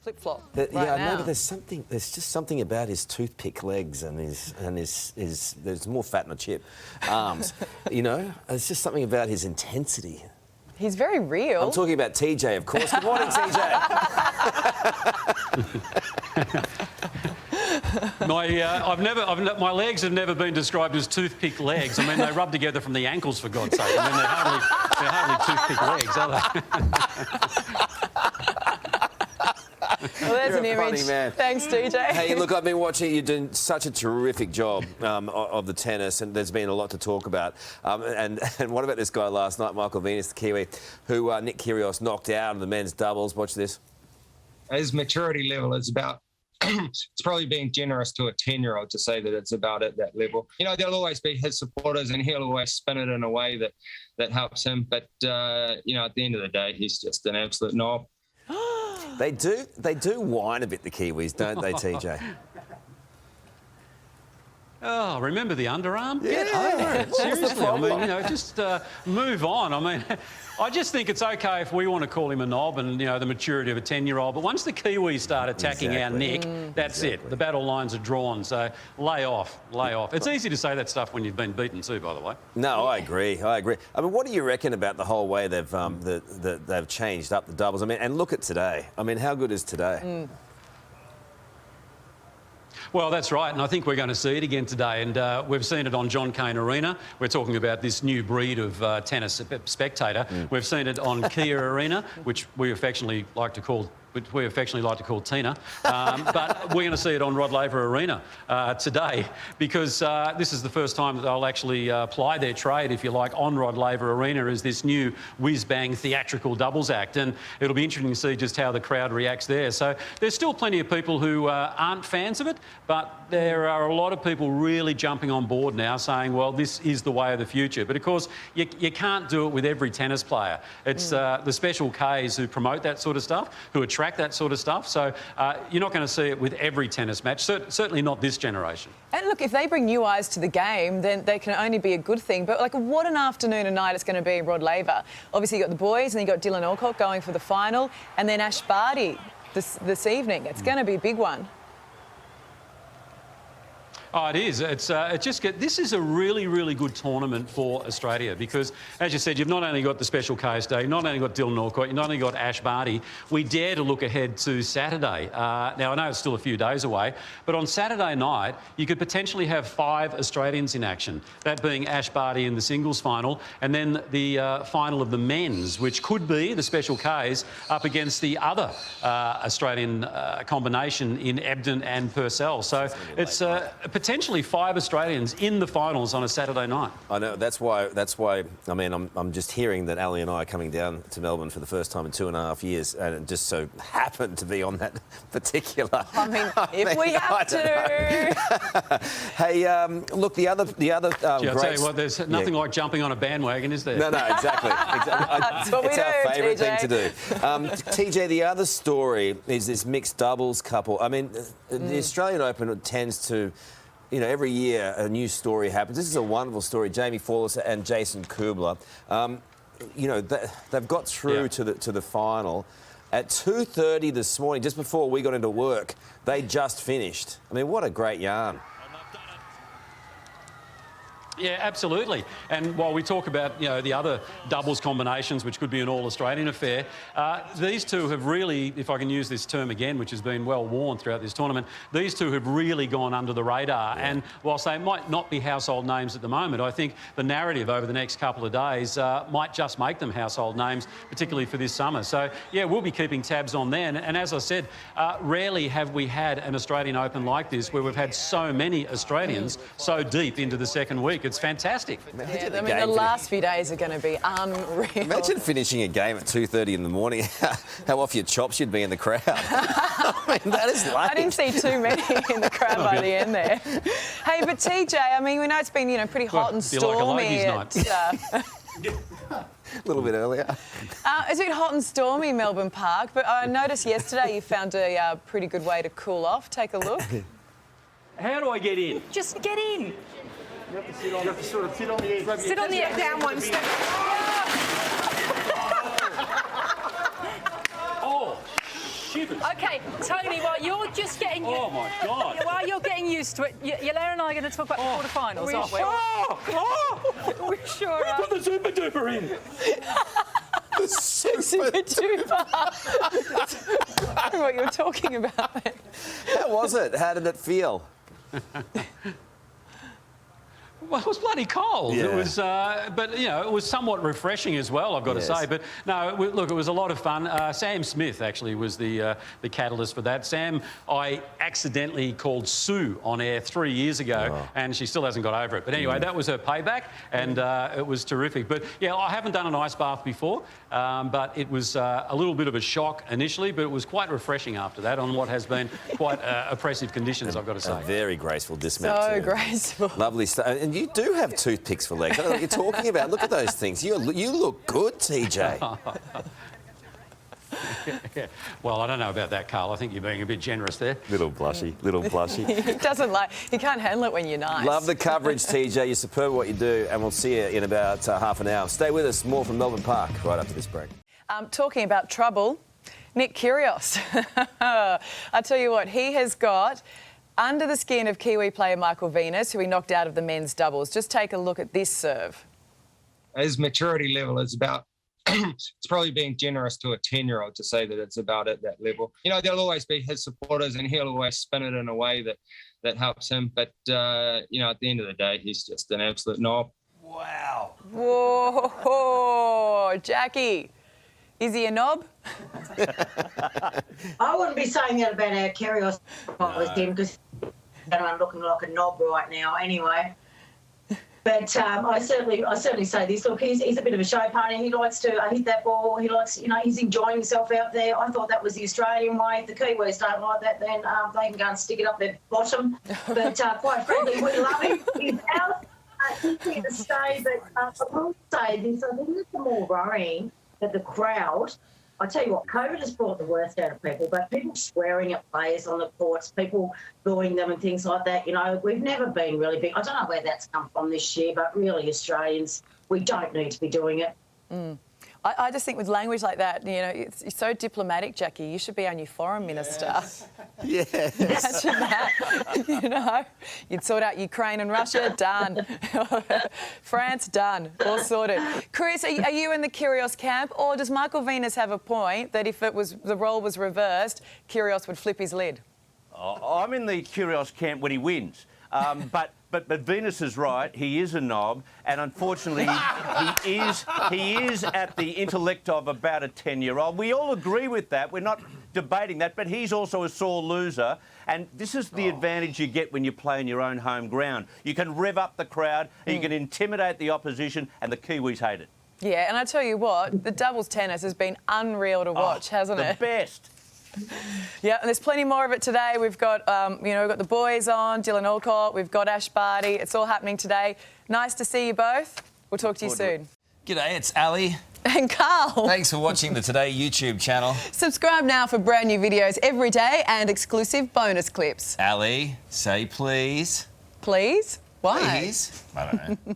flip-flop Yeah, right I now. know, but there's just something about his toothpick legs and his there's more fat in a chip arms. You know, there's just something about his intensity. He's very real. I'm talking about TJ, of course. Good morning, TJ. My legs have never been described as toothpick legs. I mean, they rub together from the ankles, for God's sake. I mean, they're hardly toothpick legs, are they? Well, there's You're an a image. funny man. Thanks, DJ. Hey, look, I've been watching you doing such a terrific job of the tennis, and there's been a lot to talk about. And what about this guy last night, Michael Venus, the Kiwi, who Nick Kyrgios knocked out in the men's doubles? Watch this. His maturity level is about, it's probably being generous to a 10-year-old to say that it's about at that level. You know, there'll always be his supporters and he'll always spin it in a way that helps him. But, you know, at the end of the day, he's just an absolute knob. They do whine a bit, the Kiwis, don't they, TJ? Oh, remember the underarm? Yeah. Get over it. Seriously, I mean, you know, just move on. I mean, I just think it's okay if we want to call him a knob and, you know, the maturity of a 10-year-old. But once the Kiwis start attacking our Nick, that's it. The battle lines are drawn. So lay off, lay off. It's easy to say that stuff when you've been beaten too, by the way. No, I agree. I mean, what do you reckon about the whole way they've changed up the doubles? I mean, and look at today. I mean, how good is today? Well, that's right, and I think we're going to see it again today, and we've seen it on John Cain Arena. We're talking about this new breed of tennis spectator. We've seen it on Kia Arena, which we affectionately like to call Tina. But we're going to see it on Rod Laver Arena today, because this is the first time that they'll actually ply their trade, if you like, on Rod Laver Arena as this new whiz-bang theatrical doubles act. And it'll be interesting to see just how the crowd reacts there. So there's still plenty of people who aren't fans of it, but there are a lot of people really jumping on board now saying, well, this is the way of the future. But of course, you can't do it with every tennis player. It's the special Ks who promote that sort of stuff, who attract that sort of stuff. So you're not going to see it with every tennis match, certainly not this generation. And look, if they bring new eyes to the game, then they can only be a good thing. But, like, what an afternoon and night it's going to be in Rod Laver. Obviously, you got the boys and you got Dylan Alcott going for the final, and then Ash Barty this evening. It's going to be a big one. Oh, it is. This is a really, really good tournament for Australia because, as you said, you've not only got the special case day, you've not only got Dylan Alcott, you've not only got Ash Barty. We dare to look ahead to Saturday. Now, I know it's still a few days away, but on Saturday night, you could potentially have 5 Australians in action, that being Ash Barty in the singles final, and then the final of the men's, which could be the special Ks up against the other Australian combination in Ebden and Purcell. So it's potentially 5 Australians in the finals on a Saturday night. I know, that's why. I mean, I'm just hearing that Ali and I are coming down to Melbourne for the first time in 2.5 years, and it just so happened to be on that particular. I mean, if we have to. Hey, look, the other. I'll tell you what, there's nothing like jumping on a bandwagon, is there? No, exactly. That's what we do, our favourite thing TJ. to do. TJ, the other story is this mixed doubles couple. I mean, the Australian Open tends to, you know, every year a new story happens. This is a wonderful story. Jamie Forless and Jason Kubler. You know, they've got through to the final. At 2:30 this morning, just before we got into work, they just finished. I mean, what a great yarn. Yeah, absolutely. And while we talk about, you know, the other doubles combinations, which could be an all-Australian affair, these two have really, if I can use this term again, which has been well worn throughout this tournament, these two have really gone under the radar. Yeah. And whilst they might not be household names at the moment, I think the narrative over the next couple of days might just make them household names, particularly for this summer. So, yeah, we'll be keeping tabs on them. And as I said, rarely have we had an Australian Open like this where we've had so many Australians so deep into the second week. It's fantastic. Yeah, I mean, the last few days are going to be unreal. Imagine finishing a game at 2:30 in the morning. How off your chops you'd be in the crowd. I mean, that is late. I didn't see too many in the crowd by the end there. Hey, but TJ, I mean, we know it's been, you know, pretty hot and stormy. Like a A little bit earlier. It's been hot and stormy in Melbourne Park, but I noticed yesterday you found a pretty good way to cool off. Take a look. How do I get in? Just get in. You have to sort of sit on the edge. Sit on the edge. Down one step. Oh, shivers. Okay, Tony, while you're just getting... Oh, my God. While you're getting used to it, Yolanda and I are going to talk about the quarterfinals, aren't we? Oh! We sure are. Put the super duper in. Super duper. I don't know what you were talking about then. How was it? How did it feel? Well, it was bloody cold. Yeah. It was, but you know, it was somewhat refreshing as well, I've got to say. But no, look, it was a lot of fun. Sam Smith actually was the catalyst for that. Sam, I accidentally called Sue on air 3 years ago, and she still hasn't got over it. But anyway, that was her payback, and it was terrific. But yeah, I haven't done an ice bath before, but it was a little bit of a shock initially, but it was quite refreshing after that on what has been quite oppressive conditions, I've got to say. A very graceful dismount. So too. graceful. Lovely stuff. And you do have toothpicks for legs. I don't know what you're talking about. Look at those things. You look good, TJ. Yeah. Well, I don't know about that, Karl. I think you're being a bit generous there. Little blushy, little blushy. He doesn't like... He can't handle it when you're nice. Love the coverage, TJ. You're superb at what you do, and we'll see you in about half an hour. Stay with us. More from Melbourne Park right after this break. Talking about trouble, Nick Kyrgios. I tell you what, he has got under the skin of Kiwi player Michael Venus, who he knocked out of the men's doubles. Just take a look at this serve. His maturity level is about... it's probably being generous to a 10-year-old to say that it's about at that level. You know, there'll always be his supporters, and he'll always spin it in a way that helps him. But, you know, at the end of the day, he's just an absolute knob. Wow. Whoa, Jackie. Is he a knob? I wouldn't be saying that about our Kyrgios with him, because I'm looking like a knob right now anyway. But I certainly say this. Look, he's a bit of a show pony. He likes to hit that ball. He likes, you know, he's enjoying himself out there. I thought that was the Australian way. If the Kiwis don't like that, then they can go and stick it up their bottom. But quite frankly, we love him. He's out. He's here to stay. But I will say this. I think it's more worrying that the crowd... I tell you what, COVID has brought the worst out of people, but people swearing at players on the courts, people booing them and things like that, you know, we've never been really big. I don't know where that's come from this year, but really Australians, we don't need to be doing it. I just think with language like that, you know, it's so diplomatic, Jackie. You should be our new foreign minister. Yes. Imagine that. You know, you'd sort out Ukraine and Russia, done. France, done. All sorted. Chris, are you in the Kyrgios camp, or does Michael Venus have a point that if the role was reversed, Kyrgios would flip his lid? I'm in the Kyrgios camp when he wins. But Venus is right. He is a knob, and unfortunately, he is at the intellect of about a 10-year-old. We all agree with that. We're not debating that, but he's also a sore loser. And this is the advantage you get when you play on your own home ground. You can rev up the crowd, and you can intimidate the opposition, and the Kiwis hate it. Yeah, and I tell you what, the doubles tennis has been unreal to watch, hasn't it? The best. Yeah, and there's plenty more of it today. We've got, you know, we've got the boys on, Dylan Alcott, we've got Ash Barty. It's all happening today. Nice to see you both. We'll talk to you soon. G'day, it's Ali. And Karl. Thanks for watching the Today YouTube channel. Subscribe now for brand new videos every day and exclusive bonus clips. Ali, say please. Please? Why? Please. I don't know.